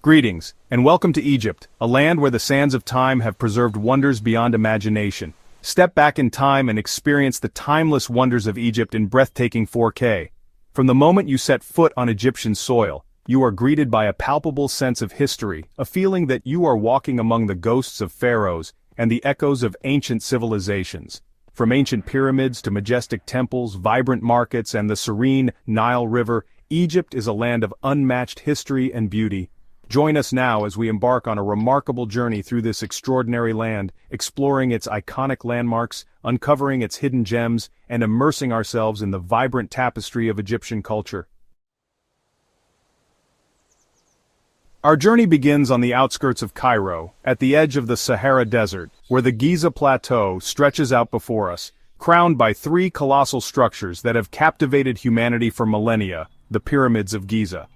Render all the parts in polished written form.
Greetings, and welcome to Egypt, a land where the sands of time have preserved wonders beyond imagination. Step back in time and experience the timeless wonders of Egypt in breathtaking 4K. From the moment you set foot on Egyptian soil, you are greeted by a palpable sense of history, a feeling that you are walking among the ghosts of pharaohs and the echoes of ancient civilizations. From ancient pyramids to majestic temples, vibrant markets, and the serene Nile River, Egypt is a land of unmatched history and beauty. Join us now as we embark on a remarkable journey through this extraordinary land, exploring its iconic landmarks, uncovering its hidden gems, and immersing ourselves in the vibrant tapestry of Egyptian culture. Our journey begins on the outskirts of Cairo, at the edge of the Sahara Desert, where the Giza Plateau stretches out before us, crowned by three colossal structures that have captivated humanity for millennia, the Pyramids of Giza.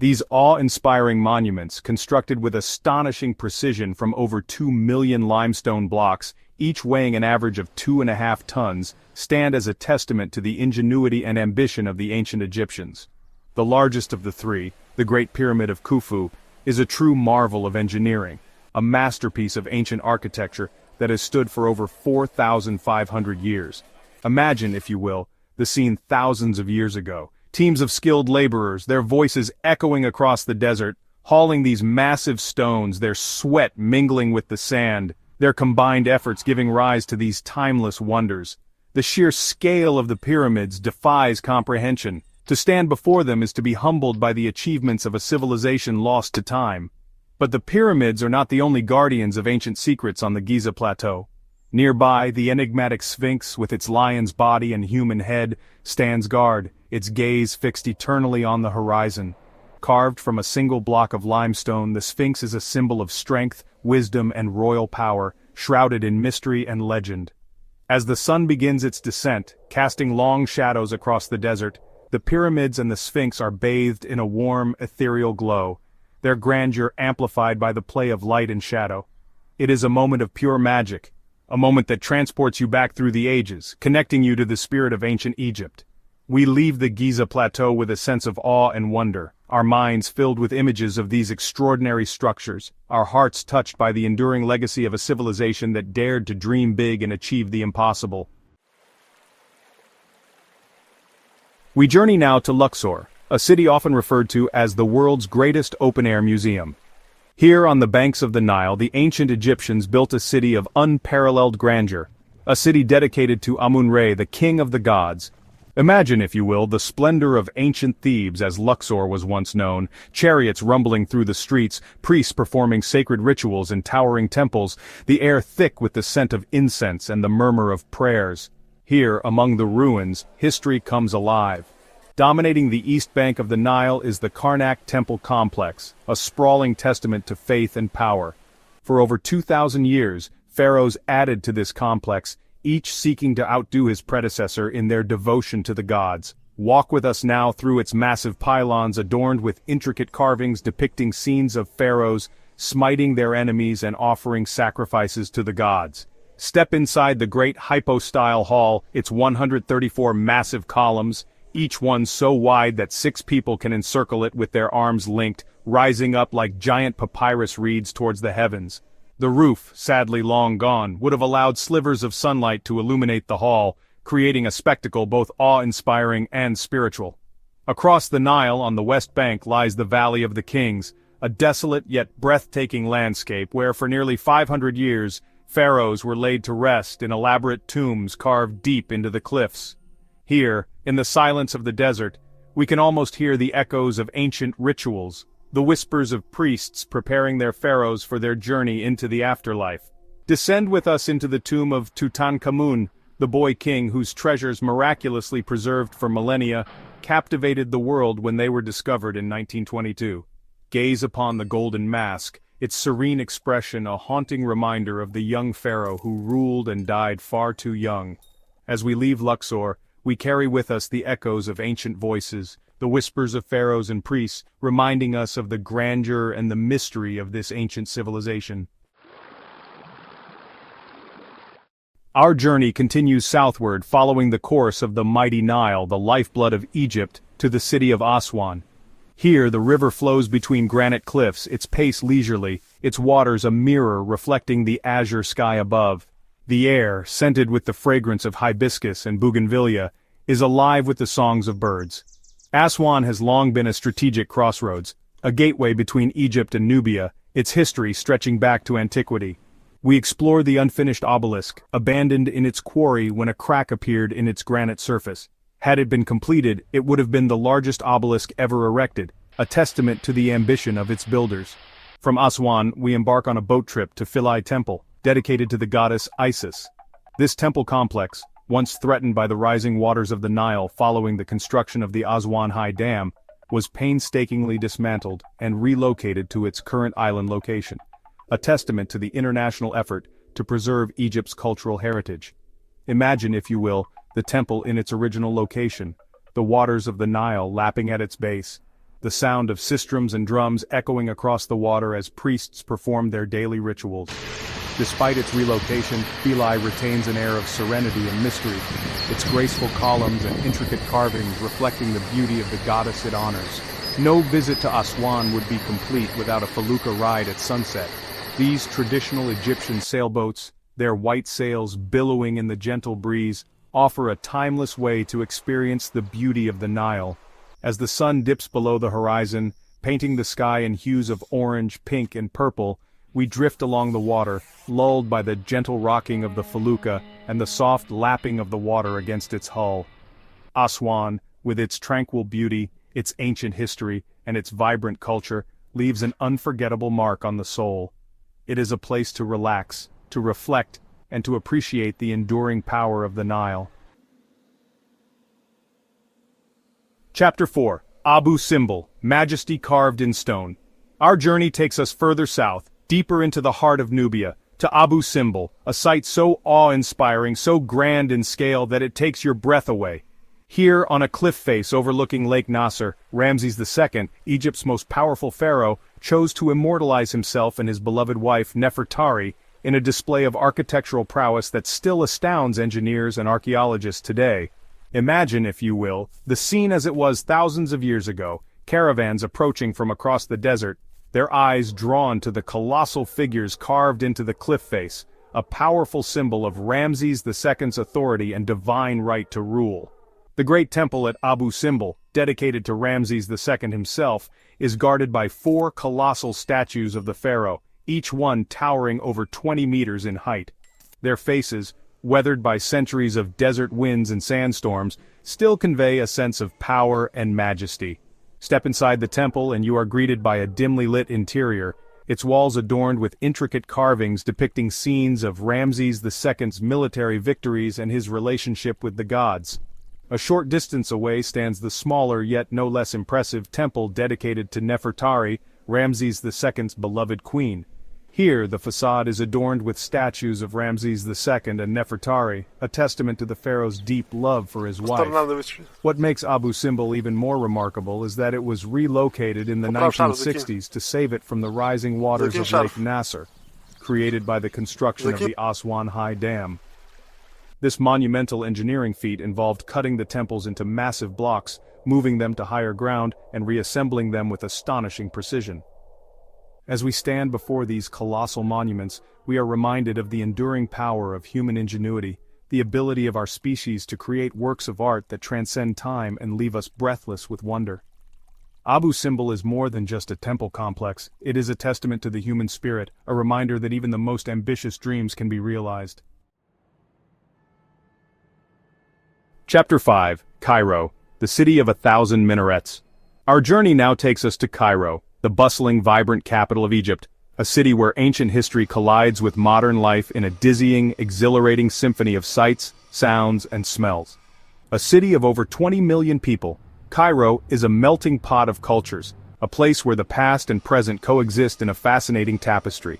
These awe-inspiring monuments, constructed with astonishing precision from over 2 million limestone blocks, each weighing an average of 2.5 tons, stand as a testament to the ingenuity and ambition of the ancient Egyptians. The largest of the three, the Great Pyramid of Khufu, is a true marvel of engineering, a masterpiece of ancient architecture that has stood for over 4,500 years. Imagine, if you will, the scene thousands of years ago. Teams of skilled laborers, their voices echoing across the desert, hauling these massive stones, their sweat mingling with the sand, their combined efforts giving rise to these timeless wonders. The sheer scale of the pyramids defies comprehension. To stand before them is to be humbled by the achievements of a civilization lost to time. But the pyramids are not the only guardians of ancient secrets on the Giza Plateau. Nearby, the enigmatic Sphinx, with its lion's body and human head, stands guard, its gaze fixed eternally on the horizon. Carved from a single block of limestone, the Sphinx is a symbol of strength, wisdom, and royal power, shrouded in mystery and legend. As the sun begins its descent, casting long shadows across the desert, the pyramids and the Sphinx are bathed in a warm, ethereal glow, their grandeur amplified by the play of light and shadow. It is a moment of pure magic, a moment that transports you back through the ages, connecting you to the spirit of ancient Egypt. We leave the Giza Plateau with a sense of awe and wonder, our minds filled with images of these extraordinary structures, our hearts touched by the enduring legacy of a civilization that dared to dream big and achieve the impossible. We journey now to Luxor, a city often referred to as the world's greatest open-air museum. Here on the banks of the Nile, the ancient Egyptians built a city of unparalleled grandeur, a city dedicated to Amun-Re, the king of the gods. Imagine, if you will, the splendor of ancient Thebes as Luxor was once known, chariots rumbling through the streets, priests performing sacred rituals in towering temples, the air thick with the scent of incense and the murmur of prayers. Here, among the ruins, history comes alive. Dominating the east bank of the Nile is the Karnak temple complex, a sprawling testament to faith and power. For over 2,000 years, pharaohs added to this complex, each seeking to outdo his predecessor in their devotion to the gods. Walk with us now through its massive pylons adorned with intricate carvings depicting scenes of pharaohs smiting their enemies and offering sacrifices to the gods. Step inside the great hypostyle hall, its 134 massive columns, each one so wide that 6 people can encircle it with their arms linked, rising up like giant papyrus reeds towards the heavens. The roof, sadly long gone, would have allowed slivers of sunlight to illuminate the hall, creating a spectacle both awe-inspiring and spiritual. Across the Nile on the west bank lies the Valley of the Kings, a desolate yet breathtaking landscape where for nearly 500 years, pharaohs were laid to rest in elaborate tombs carved deep into the cliffs. Here, in the silence of the desert, we can almost hear the echoes of ancient rituals, the whispers of priests preparing their pharaohs for their journey into the afterlife. Descend with us into the tomb of Tutankhamun, the boy king whose treasures miraculously preserved for millennia, captivated the world when they were discovered in 1922. Gaze upon the golden mask, its serene expression a haunting reminder of the young pharaoh who ruled and died far too young. As we leave Luxor, we carry with us the echoes of ancient voices, the whispers of pharaohs and priests, reminding us of the grandeur and the mystery of this ancient civilization. Our journey continues southward following the course of the mighty Nile, the lifeblood of Egypt, to the city of Aswan. Here the river flows between granite cliffs, its pace leisurely, its waters a mirror reflecting the azure sky above. The air, scented with the fragrance of hibiscus and bougainvillea, is alive with the songs of birds. Aswan has long been a strategic crossroads, a gateway between Egypt and Nubia, its history stretching back to antiquity. We explore the unfinished obelisk, abandoned in its quarry when a crack appeared in its granite surface. Had it been completed, it would have been the largest obelisk ever erected, a testament to the ambition of its builders. From Aswan, we embark on a boat trip to Philae Temple, dedicated to the goddess Isis. This temple complex, once threatened by the rising waters of the Nile following the construction of the Aswan High Dam, was painstakingly dismantled and relocated to its current island location, a testament to the international effort to preserve Egypt's cultural heritage. Imagine, if you will, the temple in its original location, the waters of the Nile lapping at its base, the sound of sistrums and drums echoing across the water as priests performed their daily rituals. Despite its relocation, Philae retains an air of serenity and mystery, its graceful columns and intricate carvings reflecting the beauty of the goddess it honors. No visit to Aswan would be complete without a felucca ride at sunset. These traditional Egyptian sailboats, their white sails billowing in the gentle breeze, offer a timeless way to experience the beauty of the Nile. As the sun dips below the horizon, painting the sky in hues of orange, pink, and purple, we drift along the water, lulled by the gentle rocking of the felucca and the soft lapping of the water against its hull. Aswan, with its tranquil beauty, its ancient history, and its vibrant culture, leaves an unforgettable mark on the soul. It is a place to relax, to reflect, and to appreciate the enduring power of the Nile. Chapter 4. Abu Simbel, Majesty Carved in Stone. Our journey takes us further south, deeper into the heart of Nubia, to Abu Simbel, a site so awe-inspiring, so grand in scale that it takes your breath away. Here, on a cliff face overlooking Lake Nasser, Ramses II, Egypt's most powerful pharaoh, chose to immortalize himself and his beloved wife Nefertari in a display of architectural prowess that still astounds engineers and archaeologists today. Imagine, if you will, the scene as it was thousands of years ago, caravans approaching from across the desert, their eyes drawn to the colossal figures carved into the cliff face, a powerful symbol of Ramses II's authority and divine right to rule. The great temple at Abu Simbel, dedicated to Ramses II himself, is guarded by 4 colossal statues of the pharaoh, each one towering over 20 meters in height. Their faces, weathered by centuries of desert winds and sandstorms, still convey a sense of power and majesty. Step inside the temple and you are greeted by a dimly lit interior, its walls adorned with intricate carvings depicting scenes of Ramses II's military victories and his relationship with the gods. A short distance away stands the smaller yet no less impressive temple dedicated to Nefertari, Ramses II's beloved queen. Here the facade is adorned with statues of Ramses II and Nefertari, a testament to the pharaoh's deep love for his wife. What makes Abu Simbel even more remarkable is that it was relocated in the 1960s to save it from the rising waters of Lake Nasser, created by the construction of the Aswan High Dam. This monumental engineering feat involved cutting the temples into massive blocks, moving them to higher ground, and reassembling them with astonishing precision. As we stand before these colossal monuments, we are reminded of the enduring power of human ingenuity, the ability of our species to create works of art that transcend time and leave us breathless with wonder. Abu Simbel is more than just a temple complex, it is a testament to the human spirit, a reminder that even the most ambitious dreams can be realized. Chapter 5. Cairo, the city of 1,000 minarets. Our journey now takes us to Cairo, the bustling, vibrant capital of Egypt, a city where ancient history collides with modern life in a dizzying, exhilarating symphony of sights, sounds, and smells. A city of over 20 million people, Cairo is a melting pot of cultures, a place where the past and present coexist in a fascinating tapestry.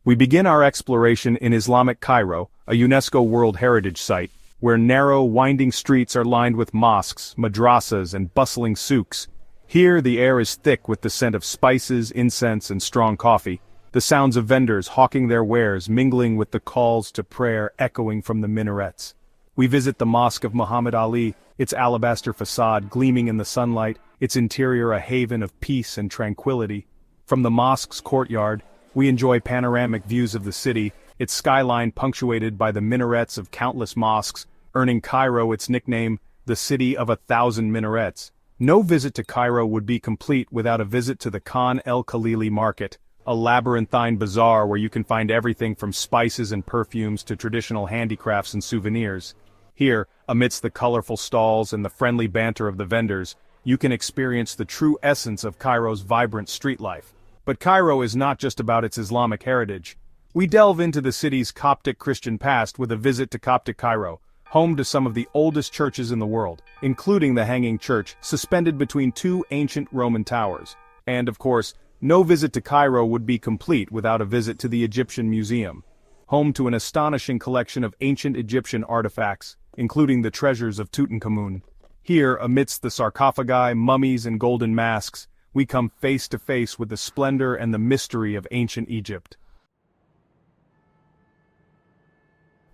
We begin our exploration in Islamic Cairo, a UNESCO World Heritage Site, where narrow, winding streets are lined with mosques, madrasas, and bustling souks. Here the air is thick with the scent of spices, incense, and strong coffee, the sounds of vendors hawking their wares mingling with the calls to prayer echoing from the minarets. We visit the Mosque of Muhammad Ali, its alabaster facade gleaming in the sunlight, its interior a haven of peace and tranquility. From the mosque's courtyard, we enjoy panoramic views of the city, its skyline punctuated by the minarets of countless mosques, earning Cairo its nickname, the City of 1,000 Minarets. No visit to Cairo would be complete without a visit to the Khan el-Khalili market, a labyrinthine bazaar where you can find everything from spices and perfumes to traditional handicrafts and souvenirs. Here, amidst the colorful stalls and the friendly banter of the vendors, you can experience the true essence of Cairo's vibrant street life. But Cairo is not just about its Islamic heritage. We delve into the city's Coptic Christian past with a visit to Coptic Cairo, home to some of the oldest churches in the world, including the Hanging Church, suspended between two ancient Roman towers. And of course, no visit to Cairo would be complete without a visit to the Egyptian Museum, home to an astonishing collection of ancient Egyptian artifacts, including the treasures of Tutankhamun. Here, amidst the sarcophagi, mummies, and golden masks, we come face to face with the splendor and the mystery of ancient Egypt.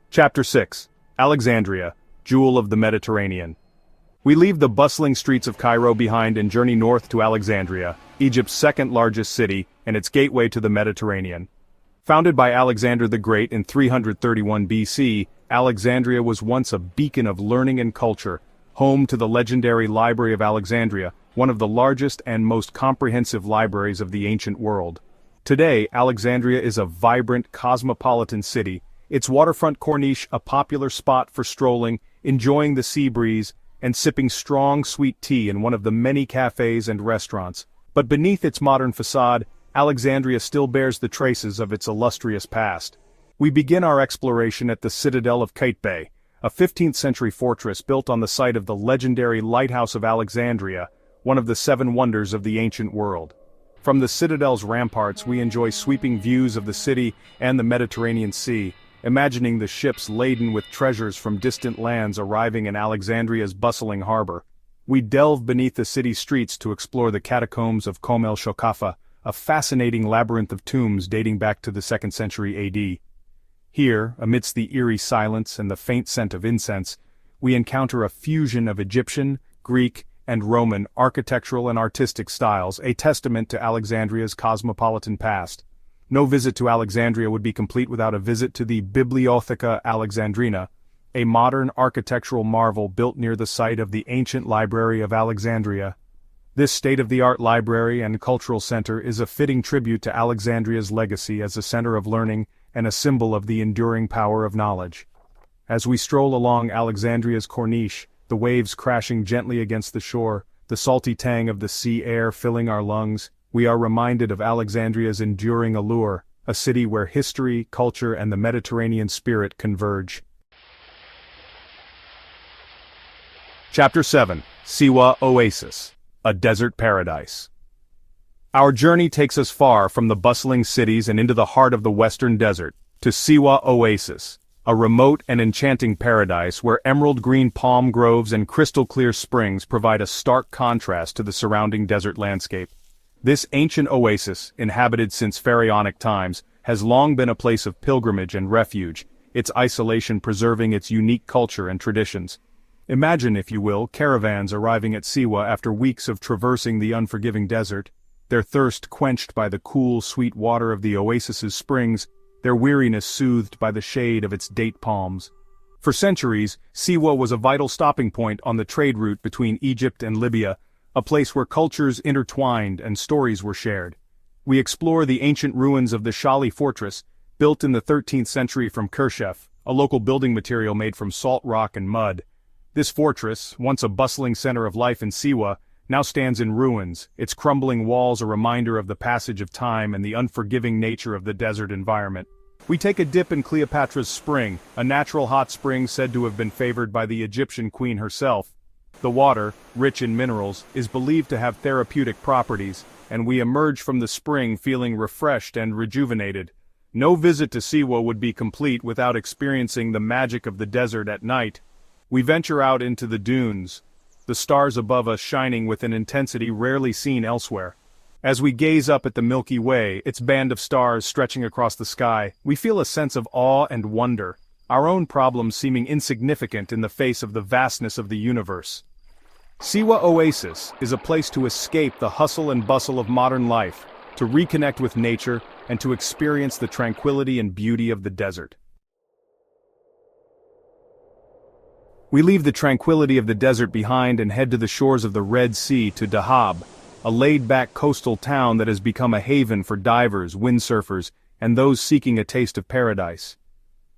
Chapter 6. Alexandria, Jewel of the Mediterranean. We leave the bustling streets of Cairo behind and journey north to Alexandria, Egypt's second-largest city, and its gateway to the Mediterranean. Founded by Alexander the Great in 331 BC, Alexandria was once a beacon of learning and culture, home to the legendary Library of Alexandria, one of the largest and most comprehensive libraries of the ancient world. Today, Alexandria is a vibrant, cosmopolitan city, its waterfront corniche a popular spot for strolling, enjoying the sea breeze, and sipping strong sweet tea in one of the many cafes and restaurants. But beneath its modern facade, Alexandria still bears the traces of its illustrious past. We begin our exploration at the citadel of Qaitbay, a 15th-century fortress built on the site of the legendary Lighthouse of Alexandria, one of the seven wonders of the ancient world. From the citadel's ramparts we enjoy sweeping views of the city and the Mediterranean Sea, imagining the ships laden with treasures from distant lands arriving in Alexandria's bustling harbor. We delve beneath the city streets to explore the catacombs of Shoqafa, a fascinating labyrinth of tombs dating back to the 2nd century AD. Here, amidst the eerie silence and the faint scent of incense, we encounter a fusion of Egyptian, Greek, and Roman architectural and artistic styles, a testament to Alexandria's cosmopolitan past. No visit to Alexandria would be complete without a visit to the Bibliotheca Alexandrina, a modern architectural marvel built near the site of the ancient Library of Alexandria. This state-of-the-art library and cultural center is a fitting tribute to Alexandria's legacy as a center of learning and a symbol of the enduring power of knowledge. As we stroll along Alexandria's corniche, the waves crashing gently against the shore, the salty tang of the sea air filling our lungs, we are reminded of Alexandria's enduring allure, a city where history, culture, and the Mediterranean spirit converge. Chapter 7. Siwa Oasis, a desert paradise. Our journey takes us far from the bustling cities and into the heart of the western desert, to Siwa Oasis, a remote and enchanting paradise where emerald-green palm groves and crystal-clear springs provide a stark contrast to the surrounding desert landscape. This ancient oasis, inhabited since pharaonic times, has long been a place of pilgrimage and refuge, its isolation preserving its unique culture and traditions. Imagine, if you will, caravans arriving at Siwa after weeks of traversing the unforgiving desert, their thirst quenched by the cool, sweet water of the oasis's springs, their weariness soothed by the shade of its date palms. For centuries, Siwa was a vital stopping point on the trade route between Egypt and Libya, a place where cultures intertwined and stories were shared. We explore the ancient ruins of the Shali fortress, built in the 13th century from Kershef, a local building material made from salt rock and mud. This fortress, once a bustling center of life in Siwa, now stands in ruins, its crumbling walls a reminder of the passage of time and the unforgiving nature of the desert environment. We take a dip in Cleopatra's Spring, a natural hot spring said to have been favored by the Egyptian queen herself. The water, rich in minerals, is believed to have therapeutic properties, and we emerge from the spring feeling refreshed and rejuvenated. No visit to Siwa would be complete without experiencing the magic of the desert at night. We venture out into the dunes, the stars above us shining with an intensity rarely seen elsewhere. As we gaze up at the Milky Way, its band of stars stretching across the sky, we feel a sense of awe and wonder, our own problems seeming insignificant in the face of the vastness of the universe. Siwa Oasis is a place to escape the hustle and bustle of modern life, to reconnect with nature, and to experience the tranquility and beauty of the desert. We leave the tranquility of the desert behind and head to the shores of the Red Sea to Dahab, a laid-back coastal town that has become a haven for divers, windsurfers, and those seeking a taste of paradise.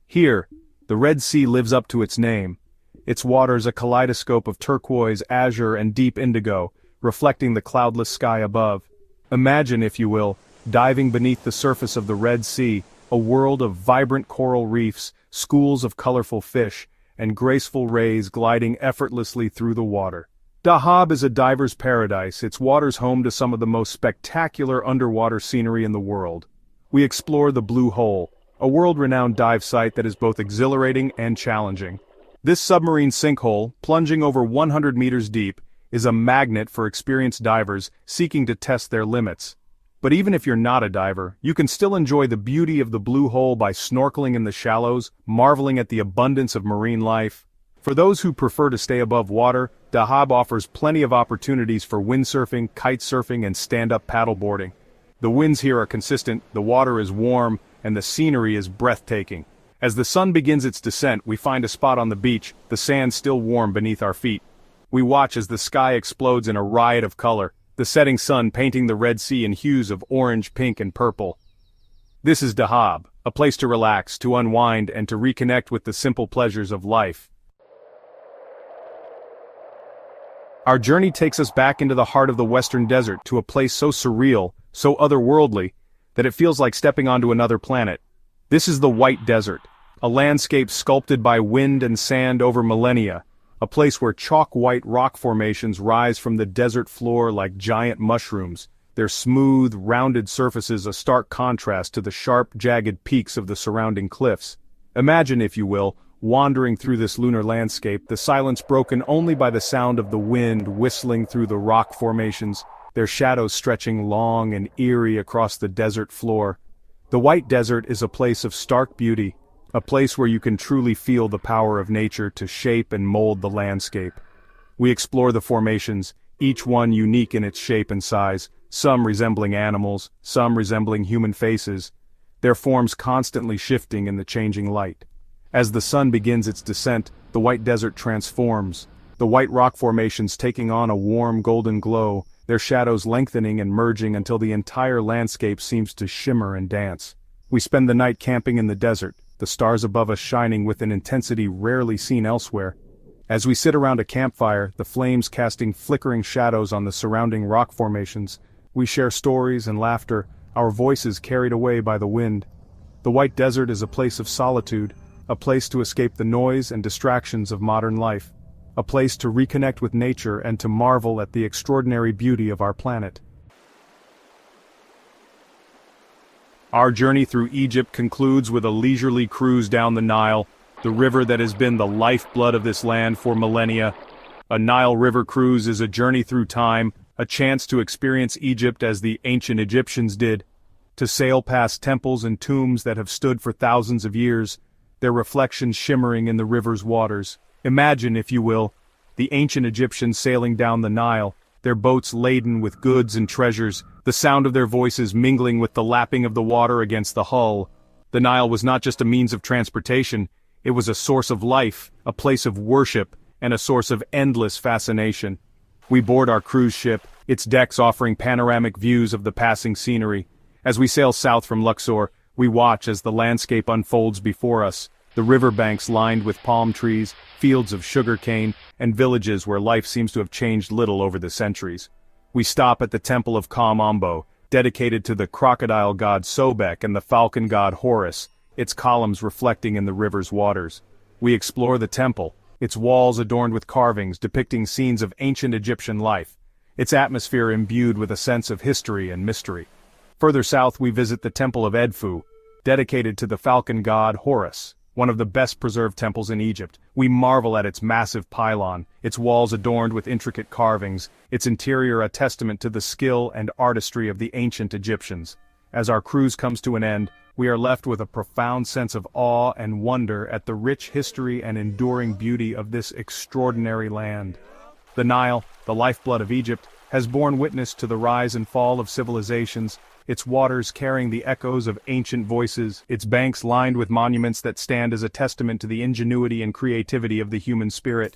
Here, the Red Sea lives up to its name, its waters a kaleidoscope of turquoise, azure, and deep indigo, reflecting the cloudless sky above. Imagine, if you will, diving beneath the surface of the Red Sea, a world of vibrant coral reefs, schools of colorful fish, and graceful rays gliding effortlessly through the water. Dahab is a diver's paradise, its waters home to some of the most spectacular underwater scenery in the world. We explore the Blue Hole, a world-renowned dive site that is both exhilarating and challenging. This submarine sinkhole, plunging over 100 meters deep, is a magnet for experienced divers seeking to test their limits. But even if you're not a diver, you can still enjoy the beauty of the Blue Hole by snorkeling in the shallows, marveling at the abundance of marine life. For those who prefer to stay above water, Dahab offers plenty of opportunities for windsurfing, kitesurfing, and stand-up paddleboarding. The winds here are consistent, the water is warm, and the scenery is breathtaking. As the sun begins its descent, we find a spot on the beach, the sand still warm beneath our feet. We watch as the sky explodes in a riot of color, the setting sun painting the Red Sea in hues of orange, pink, and purple. This is Dahab, a place to relax, to unwind, and to reconnect with the simple pleasures of life. Our journey takes us back into the heart of the Western Desert, to a place so surreal, so otherworldly, that it feels like stepping onto another planet. This is the White Desert, a landscape sculpted by wind and sand over millennia, a place where chalk-white rock formations rise from the desert floor like giant mushrooms, their smooth, rounded surfaces a stark contrast to the sharp, jagged peaks of the surrounding cliffs. Imagine, if you will, wandering through this lunar landscape, the silence broken only by the sound of the wind whistling through the rock formations, their shadows stretching long and eerie across the desert floor. The White Desert is a place of stark beauty, a place where you can truly feel the power of nature to shape and mold the landscape. We explore the formations, each one unique in its shape and size, some resembling animals, some resembling human faces, their forms constantly shifting in the changing light. As the sun begins its descent, the White Desert transforms, the white rock formations taking on a warm golden glow, their shadows lengthening and merging until the entire landscape seems to shimmer and dance. We spend the night camping in the desert, the stars above us shining with an intensity rarely seen elsewhere. As we sit around a campfire, the flames casting flickering shadows on the surrounding rock formations, we share stories and laughter, our voices carried away by the wind. The White Desert is a place of solitude, a place to escape the noise and distractions of modern life, a place to reconnect with nature and to marvel at the extraordinary beauty of our planet. Our journey through Egypt concludes with a leisurely cruise down the Nile, the river that has been the lifeblood of this land for millennia. A Nile River cruise is a journey through time, a chance to experience Egypt as the ancient Egyptians did, to sail past temples and tombs that have stood for thousands of years, their reflections shimmering in the river's waters. Imagine, if you will, the ancient Egyptians sailing down the Nile, their boats laden with goods and treasures, the sound of their voices mingling with the lapping of the water against the hull. The Nile was not just a means of transportation, it was a source of life, a place of worship, and a source of endless fascination. We board our cruise ship, its decks offering panoramic views of the passing scenery. As we sail south from Luxor, we watch as the landscape unfolds before us, the riverbanks lined with palm trees, fields of sugarcane, and villages where life seems to have changed little over the centuries. We stop at the temple of Ka-Mambo, dedicated to the crocodile god Sobek and the falcon god Horus, its columns reflecting in the river's waters. We explore the temple, its walls adorned with carvings depicting scenes of ancient Egyptian life, its atmosphere imbued with a sense of history and mystery. Further south we visit the temple of Edfu, dedicated to the falcon god Horus, one of the best-preserved temples in Egypt. We marvel at its massive pylon, its walls adorned with intricate carvings, its interior a testament to the skill and artistry of the ancient Egyptians. As our cruise comes to an end, we are left with a profound sense of awe and wonder at the rich history and enduring beauty of this extraordinary land. The Nile, the lifeblood of Egypt, has borne witness to the rise and fall of civilizations, its waters carrying the echoes of ancient voices, its banks lined with monuments that stand as a testament to the ingenuity and creativity of the human spirit.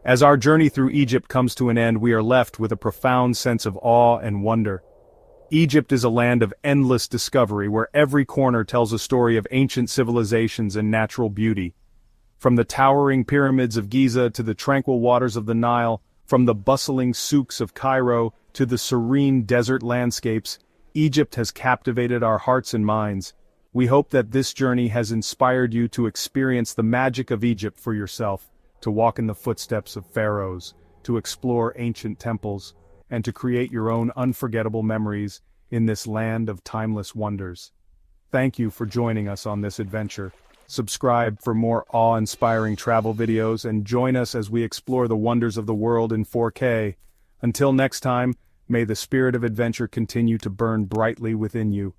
As our journey through Egypt comes to an end, we are left with a profound sense of awe and wonder. Egypt is a land of endless discovery where every corner tells a story of ancient civilizations and natural beauty. From the towering pyramids of Giza to the tranquil waters of the Nile, from the bustling souks of Cairo to the serene desert landscapes, Egypt has captivated our hearts and minds. We hope that this journey has inspired you to experience the magic of Egypt for yourself, to walk in the footsteps of pharaohs, to explore ancient temples, and to create your own unforgettable memories in this land of timeless wonders. Thank you for joining us on this adventure. Subscribe for more awe-inspiring travel videos and join us as we explore the wonders of the world in 4K. Until next time, may the spirit of adventure continue to burn brightly within you.